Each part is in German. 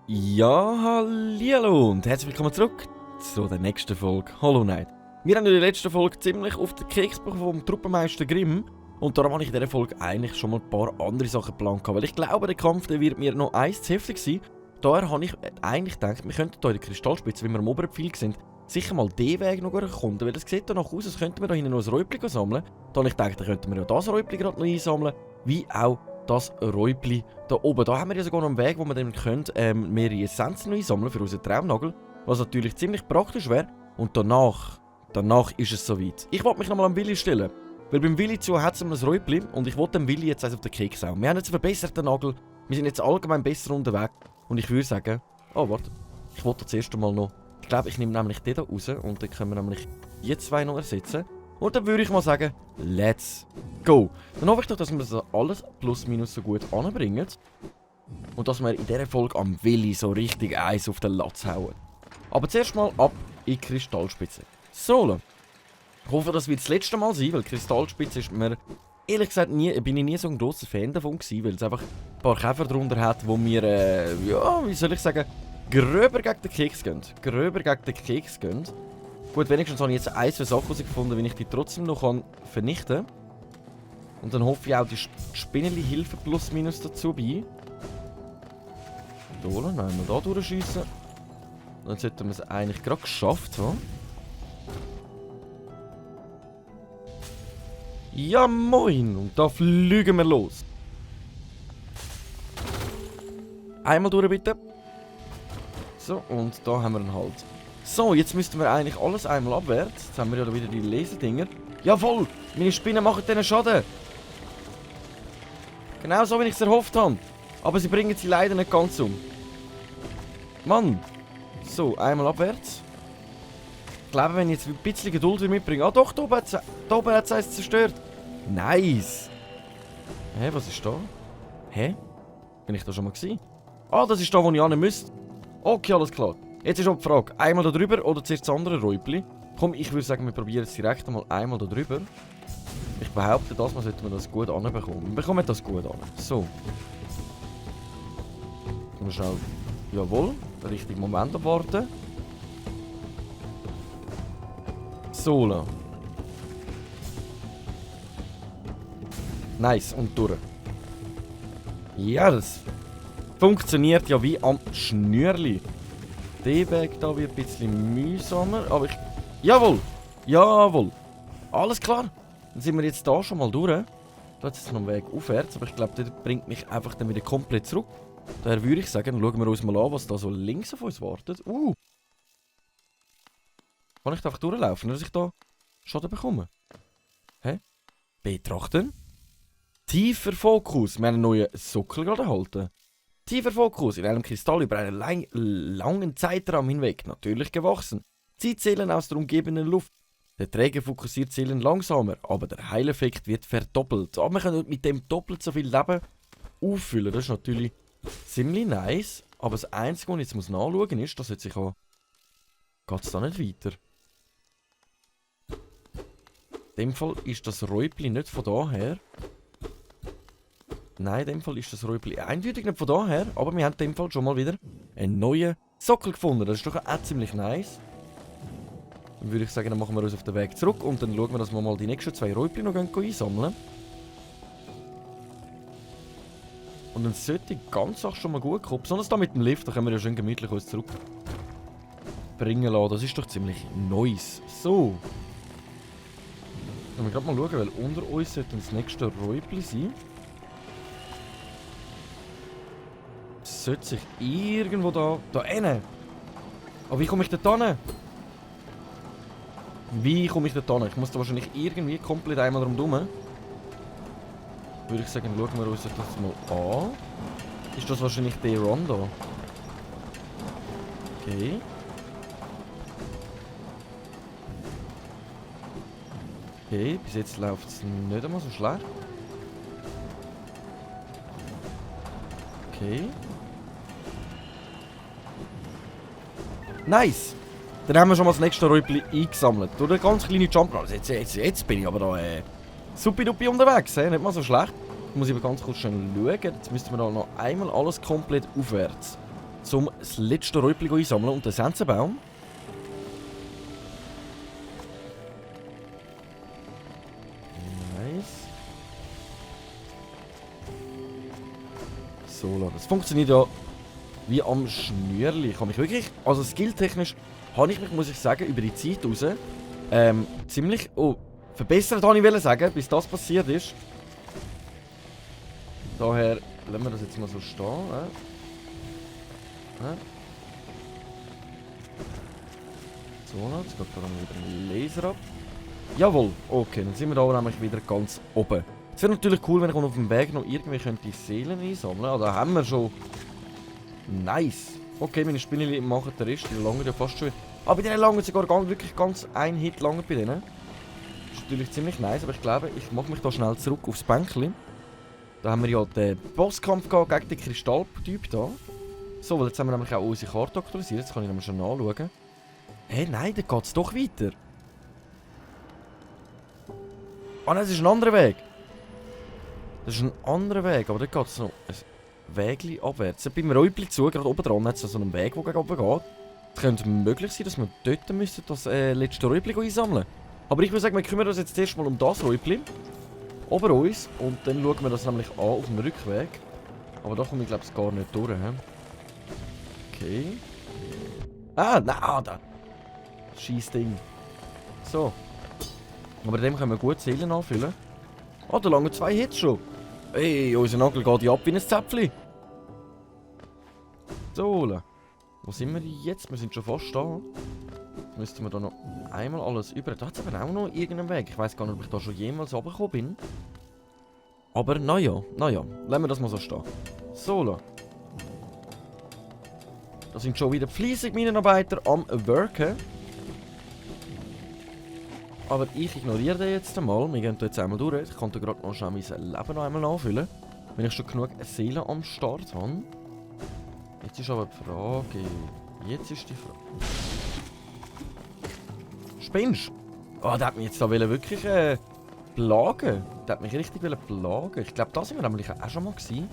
Ja, hallihallo und herzlich willkommen zurück zu der nächsten Folge Hollow Knight. Wir haben in der letzten Folge ziemlich auf den Keks bekommen vom Truppenmeister Grimm und darum habe ich in dieser Folge eigentlich schon mal ein paar andere Sachen geplant, weil ich glaube, der Kampf der wird mir noch eins zu heftig sein. Daher habe ich eigentlich gedacht, wir könnten hier in der Kristallspitze, wenn wir am oberen Pfeil sind, sicher mal den Weg noch erkunden, weil es sieht danach aus, als könnten wir da hinten noch ein Räubli sammeln. Da habe ich gedacht, dann könnten wir ja das Räubli gerade noch einsammeln, wie auch das Räubli da oben. Da haben wir ja sogar noch einen Weg, wo wir dann können, mehrere Essenzen noch einsammeln für unseren Traumnagel, was natürlich ziemlich praktisch wäre. Und danach ist es soweit. Ich wollte mich nochmal am Willi stellen, weil beim Willi zu hat es ein Räubli und ich wollte dem Willi jetzt eins auf den Keks hauen. Wir haben jetzt einen verbesserten Nagel, wir sind jetzt allgemein besser unterwegs und ich würde sagen, oh warte, ich wollte das erste Mal noch, ich glaube ich nehme nämlich den da raus und dann können wir nämlich die zwei noch ersetzen. Und dann würde ich mal sagen, let's go. Dann hoffe ich doch, dass wir das alles plus minus so gut anbringen. Und dass wir in dieser Folge am Willi so richtig Eis auf den Latz hauen. Aber zuerst mal ab in die Kristallspitze. So, ich hoffe, das wird das letzte Mal sein, weil Kristallspitze ist mir, ehrlich gesagt, bin ich nie so ein grosser Fan davon gewesen, weil es einfach ein paar Käfer drunter hat, wo mir, ja, wie soll ich sagen, gröber gegen den Keks gehen. Gut, wenigstens habe ich jetzt ein, zwei Sachen herausgefunden, wie ich die trotzdem noch vernichten kann. Und dann hoffe ich auch, die Spinneli helfen plus minus dazu bei. Da, nehmen wir da durchschiessen. Dann sollten wir es eigentlich gerade geschafft haben. Ja moin! Und da fliegen wir los. Einmal durch bitte. So, und da haben wir einen Halt. So, jetzt müssten wir eigentlich alles einmal abwärts. Jetzt haben wir ja wieder die Laserdinger. Jawohl! Meine Spinnen machen denen Schaden. Genau so, wie ich es erhofft habe. Aber sie bringen sie leider nicht ganz um. Mann! So, einmal abwärts. Ich glaube, wenn ich jetzt ein bisschen Geduld mitbringe. Ah doch, da oben hat es eins zerstört. Nice! Hä, was ist da? Hä? Bin ich da schon mal gewesen? Ah, das ist da, wo ich hin müsste. Okay, alles klar. Jetzt ist auch die Frage, einmal da drüber oder zuerst das andere Räubli? Komm, ich würde sagen, wir probieren es direkt einmal da drüber. Ich behaupte, das mal sollten wir das gut anbekommen. Wir bekommen das gut an. So. Mal schnell. Jawohl, den richtigen Moment abwarten. So. Nice, und durch. Ja, das funktioniert ja wie am Schnürli. Der Weg da wird ein bisschen mühsamer, aber ich... Jawohl! Jawohl! Alles klar! Dann sind wir jetzt da schon mal durch. Da hat es jetzt noch einen Weg aufwärts, aber ich glaube, der bringt mich einfach dann wieder komplett zurück. Daher würde ich sagen, dann schauen wir uns mal an, was da so links auf uns wartet. Kann ich da einfach durchlaufen, dass ich da Schaden bekomme? Hä? Betrachten. Tiefer Fokus. Wir haben einen neuen Sockel gerade erhalten. Tiefer Fokus in einem Kristall über einen langen Zeitraum hinweg, natürlich gewachsen. Zieht Seelen aus der umgebenden Luft. Der Träger fokussiert Seelen langsamer, aber der Heileffekt wird verdoppelt. Aber wir können mit dem doppelt so viel Leben auffüllen. Das ist natürlich ziemlich nice. Aber das Einzige, was ich jetzt nachschauen muss, ist, dass jetzt geht es da nicht weiter. In dem Fall ist das Räubli nicht von daher. Nein, in dem Fall ist das Räubli eindeutig nicht von daher, aber wir haben in dem Fall schon mal wieder einen neuen Sockel gefunden. Das ist doch auch ziemlich nice. Dann würde ich sagen, dann machen wir uns auf den Weg zurück und dann schauen wir, dass wir mal die nächsten zwei Räubli noch einsammeln. Und dann sollte die ganze Sache schon mal gut kommen. Besonders da mit dem Lift, da können wir ja schön gemütlich uns zurückbringen lassen. Das ist doch ziemlich nice. So. Dann wir gerade mal schauen, weil unter uns sollte das nächste Räubli sein. Sollte sich irgendwo da hinten. Aber wie komme ich dort hin? Ich muss da wahrscheinlich irgendwie komplett einmal rundherum. Würde ich sagen, schauen wir uns das mal an. Ist das wahrscheinlich der Run da? Okay. Okay, bis jetzt läuft es nicht einmal so schlecht. Okay. Nice! Dann haben wir schon mal das nächste Räubli eingesammelt. Durch eine ganz kleine Jump-Run. Also jetzt bin ich aber da supi-dupi unterwegs. Nicht mal so schlecht. Jetzt muss ich aber ganz kurz schauen. Jetzt müssten wir da noch einmal alles komplett aufwärts. Um das letzte Räubli einsammeln und den Sensenbaum. Nice. So, das funktioniert ja wie am Schnürli. Ich habe mich wirklich, also skilltechnisch, habe ich mich, muss ich sagen, über die Zeit raus ziemlich verbessert, wollte ich sagen, bis das passiert ist. Daher lassen wir das jetzt mal so stehen. So, jetzt geht da wieder ein Laser ab. Jawohl, okay, dann sind wir da nämlich wieder ganz oben. Es wäre natürlich cool, wenn ich auf dem Weg noch irgendwie könnte Seelen einsammeln könnte. Da haben wir schon. Nice. Okay, meine Spinneli machen den Rest, die langen ja fast schon. Aber bei denen langen sogar wirklich ganz ein Hit lang bei denen. Das ist natürlich ziemlich nice, aber ich glaube, ich mache mich da schnell zurück aufs Bänkchen. Da haben wir ja den Bosskampf gegen den Kristalltyp da. So, weil jetzt haben wir nämlich auch unsere Karte aktualisiert. Jetzt kann ich nämlich schon nachschauen. Hey, nein, da geht es doch weiter. Ah, nein, das ist ein anderer Weg. Das ist ein anderer Weg, aber da geht es noch ein Weg abwärts. Beim Räubli zu, gerade oben dran, hat es so einen Weg, der gegen oben geht. Es könnte möglich sein, dass wir dort das letzte Räubli einsammeln. Aber ich würde sagen, wir kümmern uns jetzt erstmal um das Räubli. Ober uns. Und dann schauen wir das nämlich an auf dem Rückweg. Aber da komme ich glaube ich gar nicht durch. Okay. Ah, nein, da. Scheiß Ding. So. Aber dem können wir gut Seelen anfüllen. Ah, da langen 2 Hits schon. Hey, unser Nagel geht ja ab wie ein Zäpfchen. So, wo sind wir jetzt? Wir sind schon fast da. Jetzt müssten wir da noch einmal alles über. Da hat es aber auch noch irgendeinen Weg. Ich weiß gar nicht, ob ich da schon jemals runtergekommen bin. Aber naja. Lassen wir das mal so stehen. So, da sind schon wieder fleissig Minenarbeiter am Worken. Aber ich ignoriere den jetzt einmal. Wir gehen jetzt einmal durch. Ich kann gerade noch schnell mein Leben noch einmal anfüllen. Wenn ich schon genug Seelen am Start habe. Jetzt ist aber die Frage. Spinnst? Oh, der hat mich jetzt da wirklich plagen. Der hat mich richtig plagen. Ich glaube, da sind wir nämlich auch schon mal gewesen.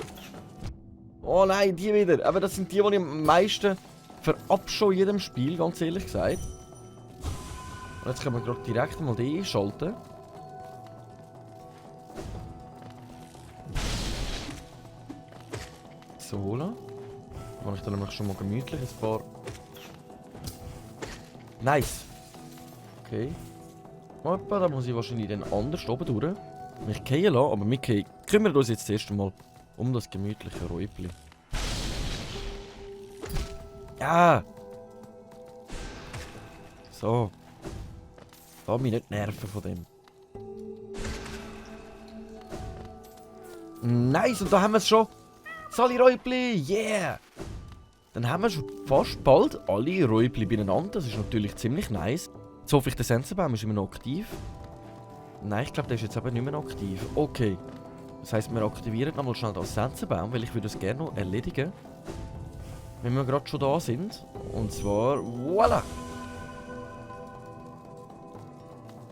Oh nein, die wieder. Aber das sind die ich am meisten verabscheue in jedem Spiel, ganz ehrlich gesagt. Und jetzt können wir gerade direkt mal die einschalten. So holen. Mache ich dann nämlich schon mal gemütlich ein paar. Nice. Okay. Hoppa, da muss ich wahrscheinlich dann anders oben durch. Mich gehen lassen, aber wir kümmern uns jetzt zuerst einmal um das gemütliche Räubli. Ja! So. Lass mich nicht nerven von dem. Nice, und da haben wir es schon. Alle Räubli, yeah! Dann haben wir schon fast bald alle Räubli beieinander. Das ist natürlich ziemlich nice. Jetzt hoffe ich, der Sensenbaum ist immer noch aktiv. Nein, ich glaube, der ist jetzt aber nicht mehr aktiv. Okay. Das heisst, wir aktivieren nochmal schnell den Sensenbaum, weil ich würde es gerne noch erledigen. Wenn wir gerade schon da sind. Und zwar, voilà!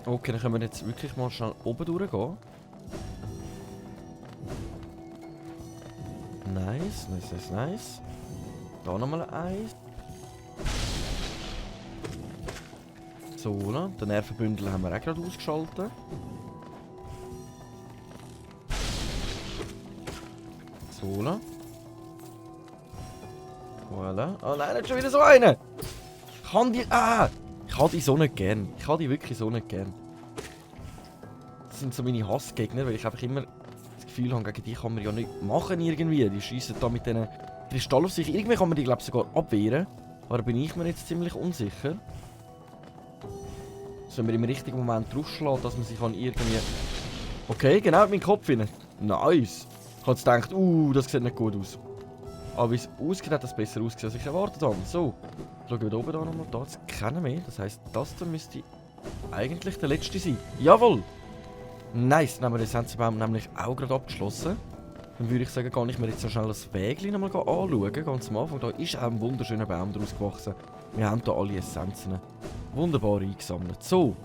Okay, dann können wir jetzt wirklich mal schnell oben durchgehen. Nice. Da nochmal eins. So, den Nervenbündel haben wir auch gerade ausgeschaltet. So. Voilà. Oh nein, nicht schon wieder so eine! Ich kann die... Ich habe die so nicht gern. Ich habe die wirklich so nicht gern. Das sind so meine Hassgegner, weil ich einfach immer das Gefühl habe, gegen die kann man ja nicht machen irgendwie. Die schiessen da mit diesen Kristallen auf sich. Irgendwie kann man die, glaube ich, sogar abwehren. Aber da bin ich mir jetzt ziemlich unsicher. Sollen wir im richtigen Moment draufschlagen, dass man sich irgendwie... Okay, genau, in meinen Kopf hinein. Nice. Ich habe jetzt gedacht, das sieht nicht gut aus. Aber wie es aussieht, hat das besser ausgesehen, als ich erwartet habe. So, schauen wir oben da nochmal. Da ist keiner mehr. Das heisst, das da müsste eigentlich der letzte sein. Jawohl! Nice, dann haben wir den Sensenbaum nämlich auch gerade abgeschlossen. Dann würde ich sagen, kann ich mir jetzt so schnell das Wägchen nochmal anschauen. Ganz am Anfang, da ist auch ein wunderschöner Baum daraus gewachsen. Wir haben hier alle Essenzen wunderbar eingesammelt. So.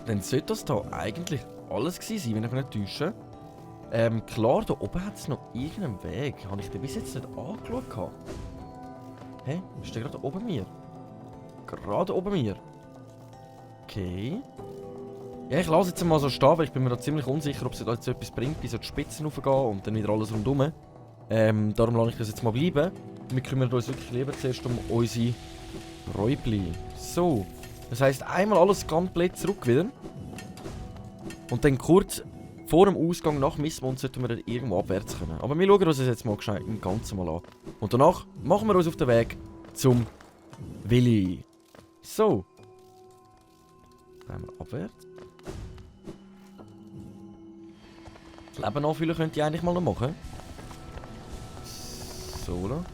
Dann sollte das hier eigentlich alles gewesen sein, wenn ich mich nicht täusche. Klar, da oben hat es noch irgendeinen Weg. Habe ich den bis jetzt nicht angeschaut? Hä? Ist der gerade oben mir? Gerade oben mir? Okay. Ja, ich lasse jetzt mal so stehen, weil ich bin mir da ziemlich unsicher, ob es da jetzt etwas bringt, bis so die Spitzen raufgehen und dann wieder alles rundherum. Darum lasse ich das jetzt mal bleiben. Wir kümmern uns wirklich lieber zuerst um unsere Räubli. So. Das heisst, einmal alles komplett zurück wieder. Und dann kurz vor dem Ausgang nach Missmund sollten wir dann irgendwo abwärts können. Aber wir schauen uns das jetzt mal gescheit im Ganzen mal an. Und danach machen wir uns auf den Weg zum Willi. So. Einmal abwärts. Das Leben anfüllen könnte ich eigentlich mal noch machen. So, da.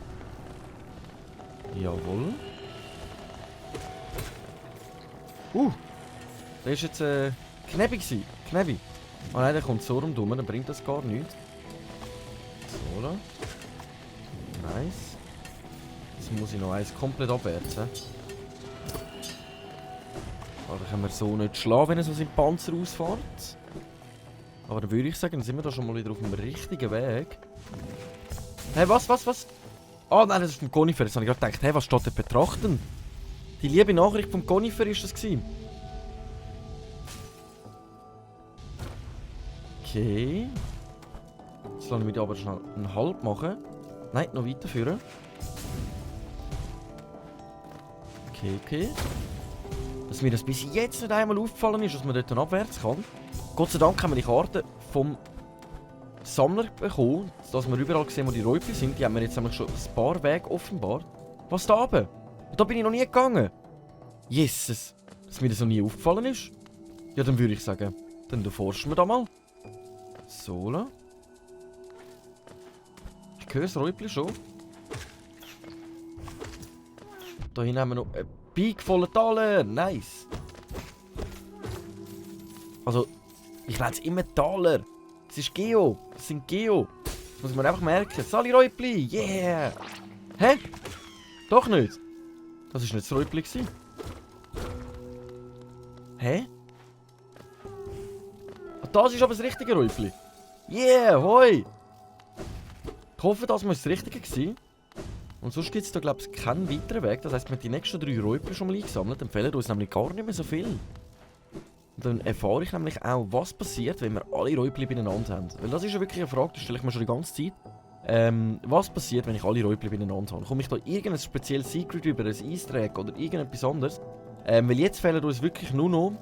Jawohl. Der ist jetzt Knäbi gewesen. Knäbi. Oh nein, der kommt so rum, dann bringt das gar nichts. So, da. Nice. Jetzt muss ich noch eins komplett abwärts. Aber dann können wir so nicht schlagen, wenn er so seinen Panzer ausfährt. Aber dann würde ich sagen, dann sind wir da schon mal wieder auf dem richtigen Weg. Hey, was? Ah, nein, das ist vom Conifer. Jetzt habe ich gerade gedacht, hey, was steht da betrachten? Die liebe Nachricht vom Conifer ist das gewesen. Okay. Jetzt lassen wir da aber schnell einen Halt machen. Nein, noch weiterführen. Okay. Dass mir das bis jetzt nicht einmal aufgefallen ist, dass man dort dann abwärts kann. Gott sei Dank haben wir die Karte vom Sammler bekommen, dass wir überall sehen, wo die Räuber sind. Die haben wir jetzt nämlich schon ein paar Wege offenbart. Was da oben? Und da bin ich noch nie gegangen. Jesus. Dass mir das noch nie aufgefallen ist. Ja, dann würde ich sagen, dann erforschen wir da mal. So, la. Ich höre das Räubli schon. Da hinten haben wir noch einen Peak voller Taler. Nice. Also, ich lese immer Taler. Das ist Geo. Das sind Geo. Das muss man einfach merken. Sali Räubli. Yeah. Hä? Doch nicht. Das war nicht das Räubli. Hä? Ah, das ist aber das richtige Räubli. Yeah, hoi. Ich hoffe, das muss das Richtige sein. Und sonst gibt es da, glaube ich, keinen weiteren Weg. Das heisst, wir haben die nächsten 3 Räuber schon mal eingesammelt. Dann fehlen uns nämlich gar nicht mehr so viel. Und dann erfahre ich nämlich auch, was passiert, wenn wir alle Räubli beieinander haben. Weil das ist ja wirklich eine Frage, die stelle ich mir schon die ganze Zeit. Was passiert, wenn ich alle Räubli beieinander habe? Komme ich da irgendein spezielles Secret über, ein Easter Egg oder irgendetwas anderes? Weil jetzt fehlen uns wirklich nur noch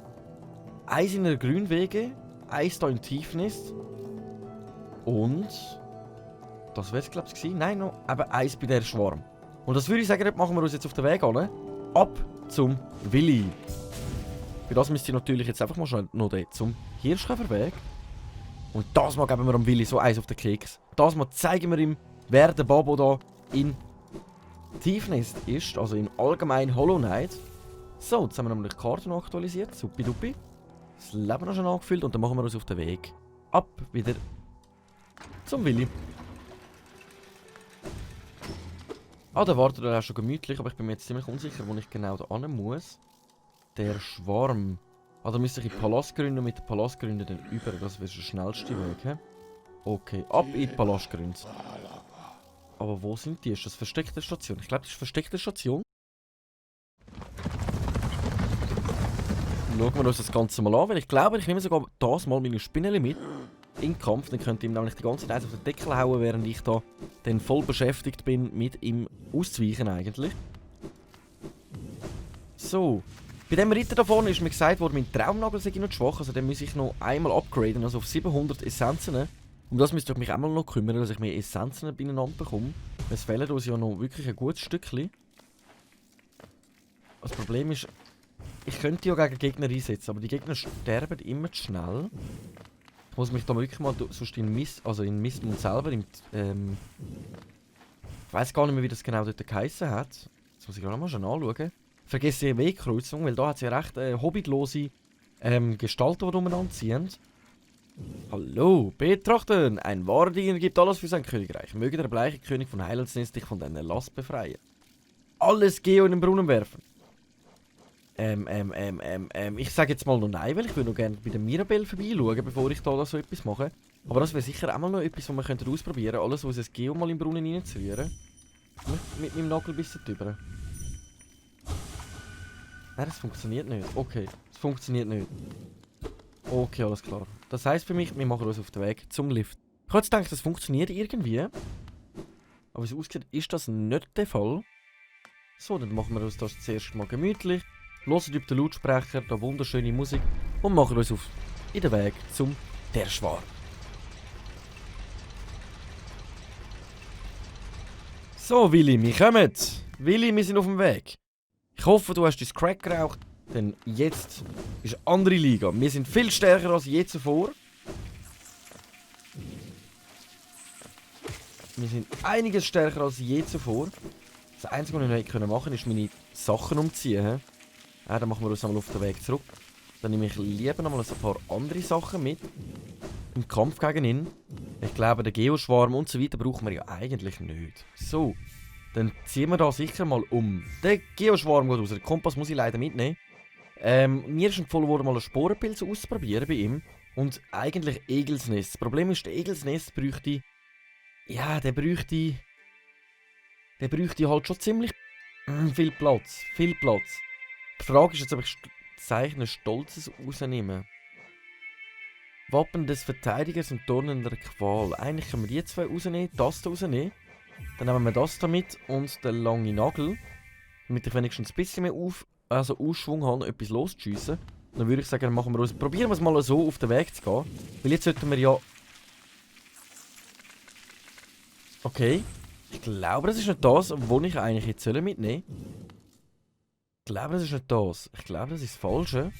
eins in der Grünwege, eins da in Tiefnis und das wäre es, glaube ich, gewesen. Nein, noch eben eins bei der Schwarm. Und das würde ich sagen, dort machen wir uns jetzt auf den Weg an. Ab zum Willi. Für das müsst ihr natürlich jetzt einfach mal schnell noch zum Hirschkäferweg. Und das mal geben wir am Willi so eins auf den Keks. Das mal zeigen wir ihm, wer der Babo da in Tiefnis ist, also in allgemein Hollow Knight. So, jetzt haben wir nämlich die Karte noch aktualisiert. Supidupi. Das Leben noch schon angefüllt und dann machen wir uns auf den Weg. Ab wieder zum Willi. Ah, der wartet auch schon gemütlich, aber ich bin mir jetzt ziemlich unsicher, wo ich genau da hin muss. Der Schwarm. Ah, da müsste ich in die Palastgründe und mit den Palastgründen dann über. Das wäre der schnellste Weg, he? Okay, ab in die Palastgründe. Aber wo sind die? Ist das versteckte Station? Ich glaube, das ist versteckte Station. Schauen wir uns das Ganze mal an, weil ich glaube, ich nehme sogar das mal meine Spinneli mit. In Kampf, dann könnt ihr ihm nämlich die ganze Zeit auf den Deckel hauen, während ich da dann voll beschäftigt bin, mit ihm auszuweichen eigentlich. So. Bei dem Ritter da vorne ist mir gesagt worden, mein Traumnagel sei noch schwach, also den muss ich noch einmal upgraden, also auf 700 Essenzen. Um das müsste ich mich einmal noch kümmern, dass ich mehr Essenzen beieinander bekomme. Es fehlen uns ja noch wirklich ein gutes Stückchen. Das Problem ist, ich könnte ja gegen Gegner einsetzen, aber die Gegner sterben immer zu schnell. Ich muss mich da wirklich mal sonst in Mistmund selber ich weiß gar nicht mehr, wie das genau dort geheissen hat. Das muss ich gerade mal schon anschauen. Vergesse die Wegkreuzung, weil da hat es ja recht hobbytlose Gestalten, die umeinander ziehen. Hallo, betrachten! Ein wahrer Diener gibt alles für sein Königreich. Möge der bleiche König von Heilandsnest dich von deiner Last befreien. alles Geo in den Brunnen werfen? Ich sage jetzt mal noch nein, weil ich würde noch gerne bei der Mirabelle vorbeischauen, bevor ich da so etwas mache. Aber das wäre sicher auch mal noch etwas, was wir ausprobieren könnten. Alles, was ein Geo mal im Brunnen reinzurühren. Mit meinem Nagel bis drüber. Nein, das funktioniert nicht. Okay, das funktioniert nicht. Okay, alles klar. Das heisst für mich, wir machen uns auf den Weg zum Lift. Ich habe jetzt gedacht, das funktioniert irgendwie. Aber wie es aussieht, ist das nicht der Fall. So, dann machen wir uns das zuerst mal gemütlich. Hören über den Lautsprecher, da wunderschöne Musik. Und machen uns auf in den Weg zum Terschwar. So, Willi, wir kommen. Willi, wir sind auf dem Weg. Ich hoffe, du hast dein Crack geraucht, denn jetzt ist eine andere Liga. Wir sind viel stärker als je zuvor. Wir sind einiges stärker als je zuvor. Das Einzige, was ich noch machen konnte, ist meine Sachen umziehen. Ja, dann machen wir uns einmal auf den Weg zurück. Dann nehme ich lieber noch mal ein paar andere Sachen mit. Im Kampf gegen ihn. Ich glaube, den Geoschwarm und so weiter brauchen wir ja eigentlich nicht. So, dann ziehen wir da sicher mal um. Der Geoschwarm geht raus. Den Kompass muss ich leider mitnehmen. Mir ist empfohlen worden, mal einen Sporenpilz auszuprobieren bei ihm. Und eigentlich Egelsnest. Das Problem ist, der Egelsnest bräuchte... Ja, der bräuchte halt schon ziemlich viel Platz. Viel Platz. Die Frage ist jetzt, ob ich Zeichen Stolzes rausnehme. Wappen des Verteidigers und Dornen der Qual. Eigentlich können wir die zwei rausnehmen, das da rausnehmen. Dann nehmen wir das da mit und den langen Nagel. Damit ich wenigstens ein bisschen mehr Ausschwung habe, etwas loszuschiessen. Dann würde ich sagen, probieren wir es mal so auf den Weg zu gehen. Weil jetzt sollten wir ja... Okay. Ich glaube, das ist nicht das, was ich eigentlich jetzt mitnehmen soll. Ich glaube, das ist nicht das. Ich glaube, das ist das Falsche.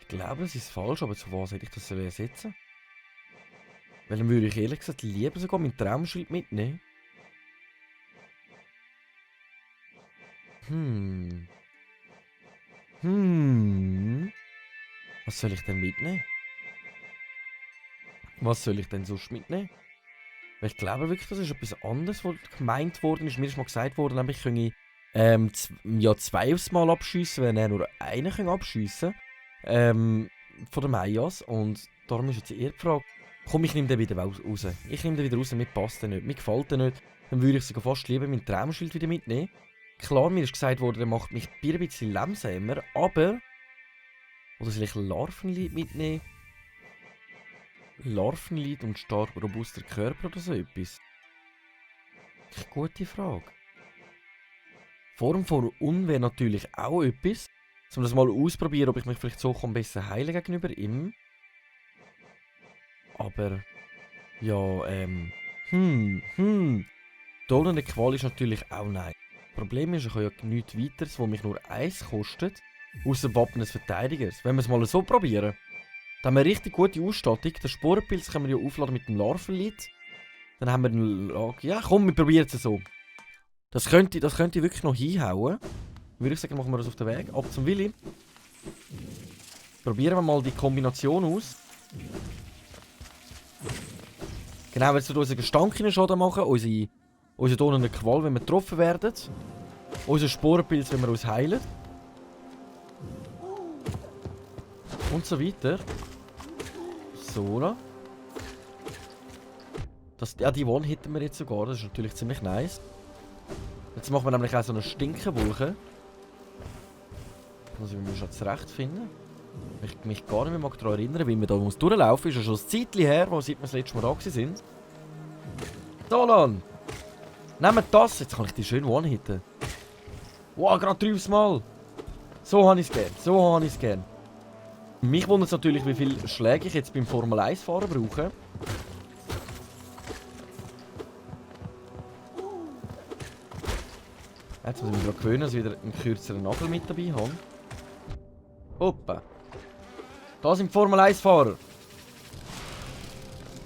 Ich glaube, das ist falsch, aber zu was hätte ich das ersetzen? Weil dann würde ich ehrlich gesagt lieber sogar mein Traumschild mitnehmen. Was soll ich denn mitnehmen? Was soll ich denn sonst mitnehmen? Weil ich glaube wirklich, das ist etwas anderes, was gemeint worden ist. Mir ist mal gesagt worden, nämlich könnte ich zwei aufs Mal abschiessen, wenn er nur einen abschiessen von den Mayas. Und darum ist jetzt eher die Frage, komm, ich nehme den wieder raus. Ich nehme den wieder raus, mir passt der nicht, mir gefällt der nicht. Dann würde ich sogar fast lieber mein Traumschild wieder mitnehmen. Klar, mir ist gesagt worden, der macht mich ein bisschen langsamer, aber... Oder soll ich Larvenlied mitnehmen? Larvenlied und stark robuster Körper oder so etwas? Das ist eine gute Frage. Form von Un wäre natürlich auch etwas. Um das mal ausprobieren, ob ich mich vielleicht so besser heilen gegenüber ihm. Aber... Ja, Dollar Qual ist natürlich auch nein. Das Problem ist, ich habe ja nichts weiteres, das mich nur 1 kostet. Außer Wappen des Verteidigers. Wenn wir es mal so probieren. Dann haben wir eine richtig gute Ausstattung. Den Sporenpilz können wir ja aufladen mit dem Larvenlied. Dann haben wir einen ja, komm, wir probieren es so. Das könnte wirklich noch hinhauen. Würde ich sagen, machen wir das auf den Weg. Ab zum Willi. Probieren wir mal die Kombination aus. Genau, jetzt wird unser Gestank Schaden machen. Unsere donernde Qual, wenn wir getroffen werden. Unser Sporenpilz, wenn wir uns heilen. Und so weiter. So, da. Ja, die One hitten wir jetzt sogar. Das ist natürlich ziemlich nice. Jetzt machen wir nämlich auch so eine Stinkenwolke. Muss ich mich schon zurechtfinden. Ich mich gar nicht mehr daran erinnern, wie wir da durchlaufen. Ist ja schon ein Zeitchen her, seit wir das letzte Mal da waren. Dolan! Nehmt das! Jetzt kann ich die schön one-hitten. Wow, gerade 3 Mal! So habe ich es gern. Mich wundert es natürlich, wie viele Schläge ich jetzt beim Formel 1 Fahren brauche. Jetzt muss ich mich daran gewöhnen, dass ich wieder einen kürzeren Nagel mit dabei habe. Hoppa. Da sind Formel 1 Fahrer.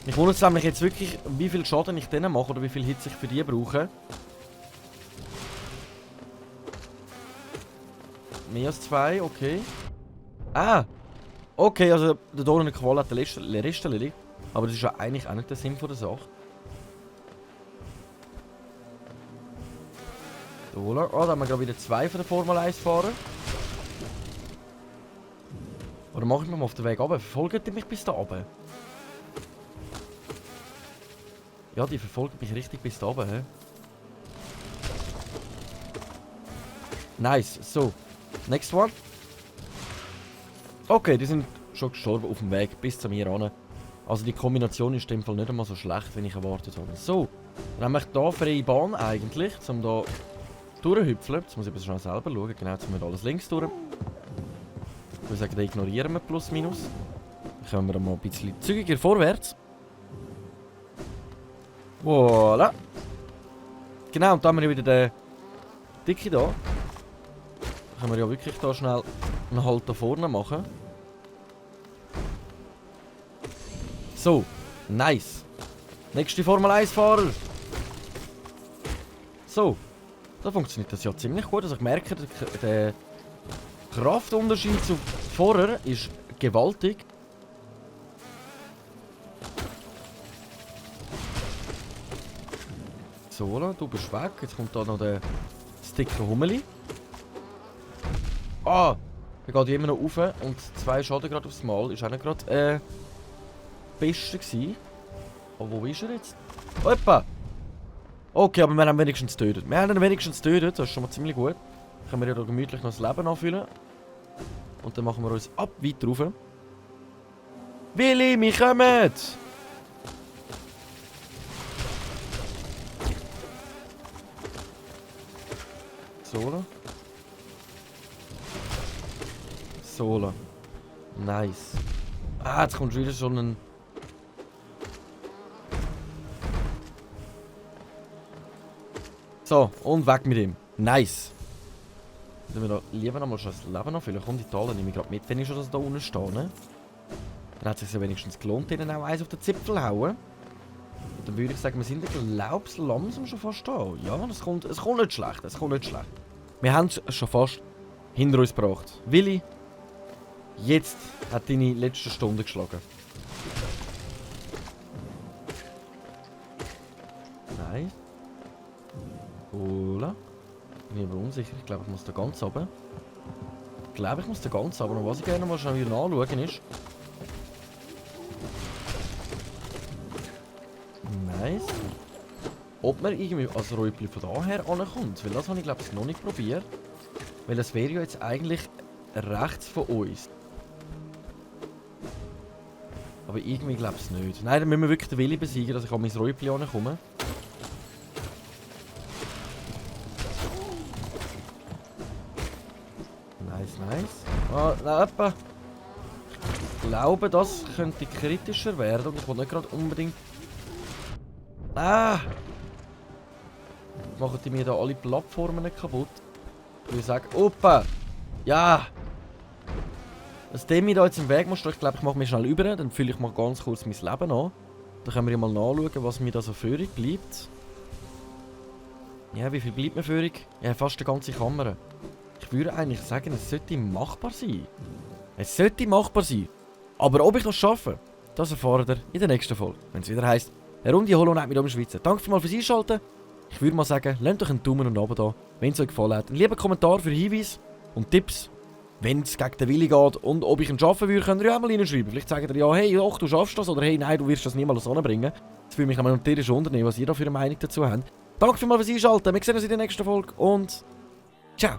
Ich wundere es nämlich jetzt wirklich, wie viel Schaden ich denen mache oder wie viel Hits ich für die brauche. Mehr als 2, okay. Ah! Okay, also der Dornen Qual hat den Rest erledigt. Aber das ist ja eigentlich auch nicht der Sinn von der Sache. So, da haben wir gerade wieder 2 von der Formel 1 fahren. Oder mache ich mich mal auf den Weg runter? Verfolgt ihr mich bis da oben? Ja, die verfolgt mich richtig bis da oben, hä? Nice, so. Next one. Okay, die sind schon gestorben auf dem Weg bis zu mir ran. Also die Kombination ist in dem Fall nicht einmal so schlecht, wie ich erwartet habe. So, dann haben wir hier freie Bahn eigentlich, um hier durchhüpfeln. Jetzt muss ich aber schnell selber schauen. Genau, jetzt haben wir alles links durch. Ich würde sagen, den ignorieren wir plus minus. Dann kommen wir mal ein bisschen zügiger vorwärts. Voilà. Genau, und dann haben wir wieder den Dicke da. Dann können wir ja wirklich da schnell einen Halt da vorne machen. So, nice. Nächste Formel 1 Fahrer. So, da funktioniert das ja ziemlich gut. Also ich merke, der Kraftunterschied zu vorher ist gewaltig. So, du bist weg. Jetzt kommt da noch der Sticker Hummeli. Ah, der geht immer noch rauf und 2 Schaden gerade aufs Mal. Ist auch nicht gerade Beste gewesen. Aber wo ist er jetzt? Opa! Okay, aber wir haben wenigstens getötet. Das ist schon mal ziemlich gut. Dann können wir ja da gemütlich noch das Leben anfüllen. Und dann machen wir uns ab weiter rauf. Willi, wir kommen! Solo. Solo. Nice. Ah, jetzt kommt wieder schon ein... So, und weg mit ihm. Nice. Dann wir da lieber noch mal schon das Leben noch füllen. Komm, die Talen nehme ich gerade mit, wenn ich schon das da unten stehe. Dann hat es sich ja wenigstens gelohnt, denen auch eins auf den Zipfel zu hauen. Und dann würde ich sagen, wir sind ja langsam schon fast da. Ja, es kommt nicht schlecht, Wir haben es schon fast hinter uns gebracht. Willi, jetzt hat deine letzte Stunde geschlagen. Nice. Cool. Ich bin aber unsicher. Ich glaube, ich muss da ganz runter. Und was ich gerne mal schnell wieder anschauen ist... Nice. Ob man irgendwie als Räubli von daher ankommt. Weil das habe ich glaube ich noch nicht probiert. Weil das wäre ja jetzt eigentlich rechts von uns. Aber irgendwie glaube ich es nicht. Nein, dann müssen wir wirklich den Willi besiegen, dass ich an mein Räubli ankomme. Nice. Ah, nein, etwa. Ich glaube, das könnte kritischer werden und ich will nicht gerade unbedingt... Ah! Machen die mir da alle Plattformen kaputt? Ich würde sagen, Opa! Ja! Dass der mir da jetzt im Weg muss, ich glaube, ich mache mich schnell über, dann fülle ich mal ganz kurz mein Leben an. Dann können wir ja mal nachschauen, was mir da so führig bleibt. Ja, wie viel bleibt mir führig? Ja, fast eine ganze Kamera. Ich würde eigentlich sagen, es sollte machbar sein. Aber ob ich das schaffe, das erfahrt ihr in der nächsten Folge. Wenn es wieder heisst, eine Runde Hollow Knight mit dem Schweizer. Danke fürs Einschalten. Ich würde mal sagen, lasst euch einen Daumen und ein Abo da, wenn es euch gefallen hat. Einen lieben Kommentar für Hinweise und Tipps, wenn es gegen den Willi geht und ob ich ihn schaffen würde, könnt ihr ja auch mal reinschreiben. Vielleicht sagt ihr ja, hey, doch, du schaffst das, oder hey, nein, du wirst das niemals anbringen. Das würde mich nochmal tierisch unternehmen, was ihr da für eine Meinung dazu habt. Danke fürs Einschalten. Wir sehen uns in der nächsten Folge und ciao.